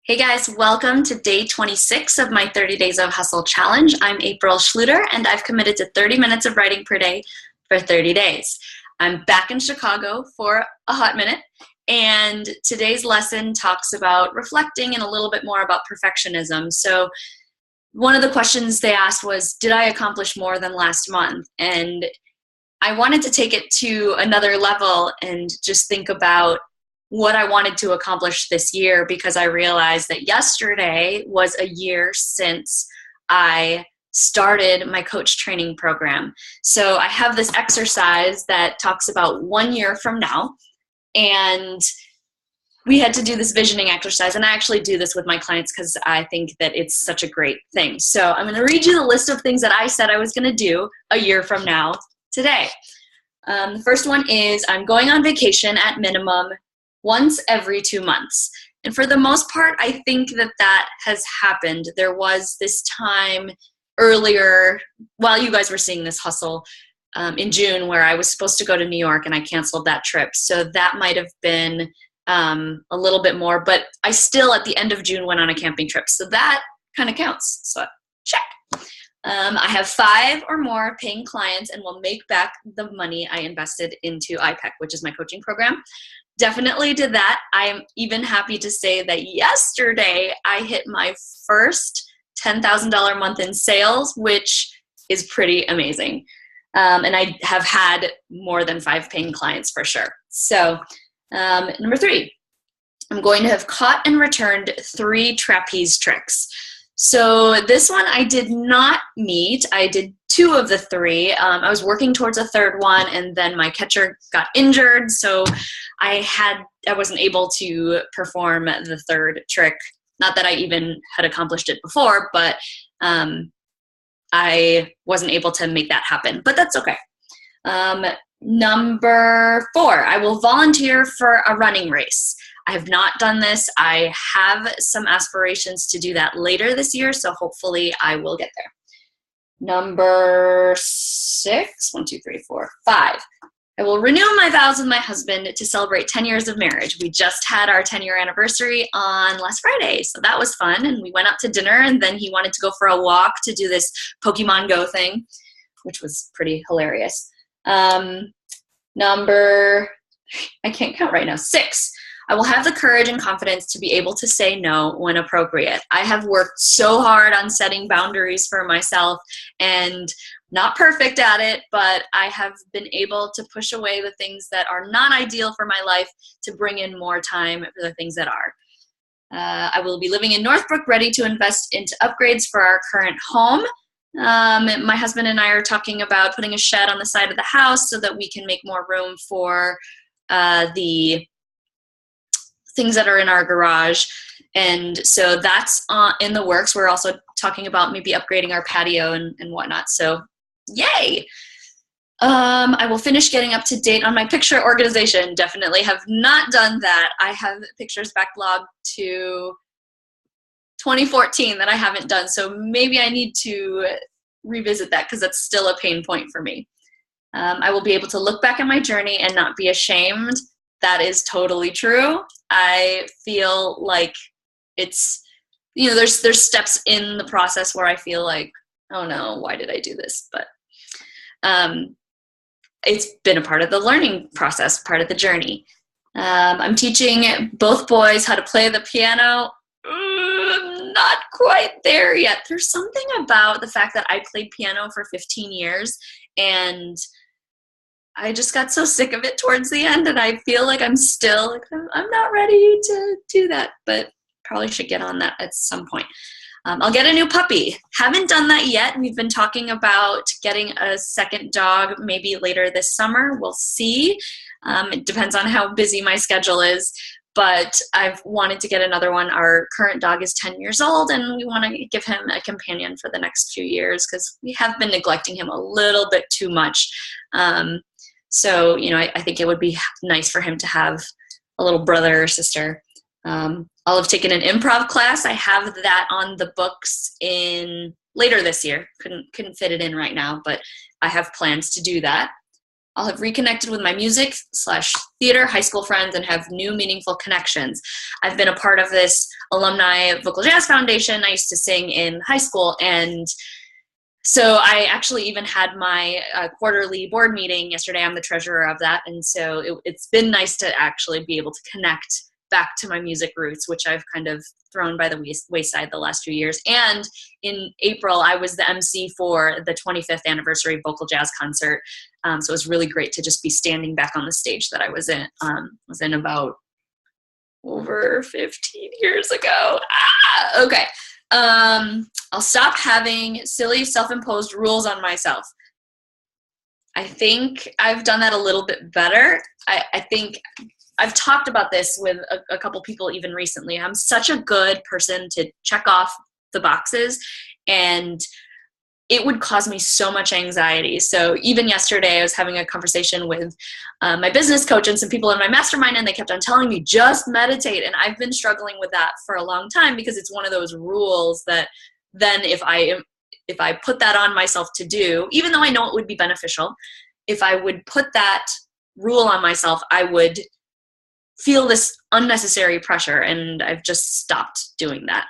Hey guys, welcome to day 26 of my 30 Days of Hustle challenge. I'm Apryl Schlueter and I've committed to 30 minutes of writing per day for 30 days. I'm back in Chicago for a hot minute, and today's lesson talks about reflecting and a little bit more about perfectionism. So one of the questions they asked was, did I accomplish more than last month? And I wanted to take it to another level and just think about what I wanted to accomplish this year, because I realized that yesterday was a year since I started my coach training program. So I have this exercise that talks about 1 year from now, and we had to do this visioning exercise, and I actually do this with my clients because I think that it's such a great thing. So I'm going to read you the list of things that I said I was going to do a year from now today. The first one is I'm going on vacation at minimum once every 2 months. And for the most part, I think that that has happened. There was this time earlier, while you guys were seeing this hustle, in June, where I was supposed to go to New York and I canceled that trip. So that might have been a little bit more, but I still at the end of June went on a camping trip. So that kind of counts. So check. I have 5 or more paying clients and will make back the money I invested into IPEC, which is my coaching program. Definitely did that. I am even happy to say that yesterday I hit my first $10,000 month in sales, which is pretty amazing. And I have had more than 5 paying clients for sure. So number 3, I'm going to have caught and returned 3 trapeze tricks. So this one I did not meet. I did 2 of the 3. I was working towards a 3rd one, and then my catcher got injured, so I wasn't able to perform the 3rd trick. Not that I even had accomplished it before, but I wasn't able to make that happen, but that's okay. Number 4, I will volunteer for a running race. I have not done this. I have some aspirations to do that later this year, so hopefully I will get there. Number 6, 1, 2, 3, 4, 5. I will renew my vows with my husband to celebrate 10 years of marriage. We just had our 10-year anniversary on last Friday, so that was fun, and we went out to dinner, and then he wanted to go for a walk to do this Pokemon Go thing, which was pretty hilarious. Number, I can't count right now, 6. I will have the courage and confidence to be able to say no when appropriate. I have worked so hard on setting boundaries for myself, and not perfect at it, but I have been able to push away the things that are not ideal for my life to bring in more time for the things that are. I will be living in Northbrook, ready to invest into upgrades for our current home. My husband and I are talking about putting a shed on the side of the house so that we can make more room for the things that are in our garage. And so that's in the works. We're also talking about maybe upgrading our patio and whatnot. So yay! I will finish getting up to date on my picture organization. Definitely have not done that. I have pictures backlogged to 2014 that I haven't done. So maybe I need to revisit that because that's still a pain point for me. I will be able to look back at my journey and not be ashamed. That is totally true. I feel like it's, there's steps in the process where I feel like, oh no, why did I do this? But it's been a part of the learning process, part of the journey. I'm teaching both boys how to play the piano. Not quite there yet. There's something about the fact that I played piano for 15 years, and I just got so sick of it towards the end, and I feel like I'm still, I'm not ready to do that, but probably should get on that at some point. I'll get a new puppy. Haven't done that yet. We've been talking about getting a second dog maybe later this summer. We'll see. It depends on how busy my schedule is, but I've wanted to get another one. Our current dog is 10 years old, and we want to give him a companion for the next few years because we have been neglecting him a little bit too much. So, I think it would be nice for him to have a little brother or sister. I'll have taken an improv class. I have that on the books in later this year. Couldn't fit it in right now, but I have plans to do that. I'll have reconnected with my music / theater high school friends and have new meaningful connections. I've been a part of this alumni vocal jazz foundation. I used to sing in high school, and so I actually even had my quarterly board meeting yesterday. I'm the treasurer of that, and so it's been nice to actually be able to connect back to my music roots, which I've kind of thrown by the wayside the last few years. And in April, I was the MC for the 25th anniversary vocal jazz concert. So it was really great to just be standing back on the stage that I was in about over 15 years ago. Okay. I'll stop having silly self-imposed rules on myself. I think I've done that a little bit better. I think I've talked about this with a couple people even recently. I'm such a good person to check off the boxes, and it would cause me so much anxiety. So even yesterday, I was having a conversation with my business coach and some people in my mastermind, and they kept on telling me, just meditate. And I've been struggling with that for a long time because it's one of those rules that then if I put that on myself to do, even though I know it would be beneficial, if I would put that rule on myself, I would feel this unnecessary pressure, and I've just stopped doing that.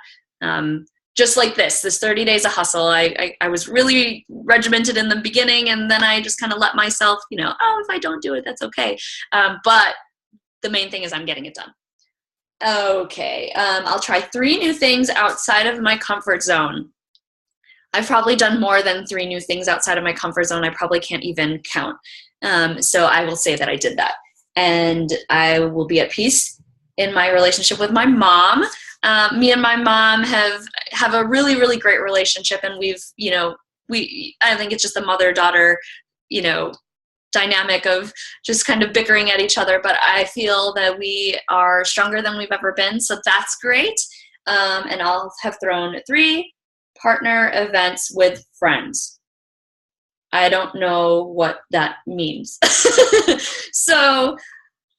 Just like this 30 days of hustle, I was really regimented in the beginning, and then I just kind of let myself, if I don't do it, that's okay. But the main thing is I'm getting it done. Okay, I'll try 3 new things outside of my comfort zone. I've probably done more than 3 new things outside of my comfort zone. I probably can't even count. So I will say that I did that. And I will be at peace in my relationship with my mom. Me and my mom have a really, really great relationship, and I think it's just a mother-daughter, dynamic of just kind of bickering at each other, but I feel that we are stronger than we've ever been, so that's great. And I'll have thrown 3 partner events with friends. I don't know what that means. So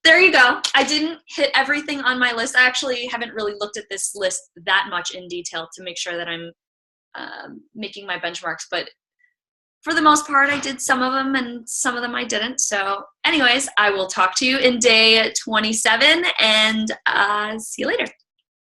there you go. I didn't hit everything on my list. I actually haven't really looked at this list that much in detail to make sure that I'm making my benchmarks, but for the most part, I did some of them and some of them I didn't. So anyways, I will talk to you in day 27, and see you later.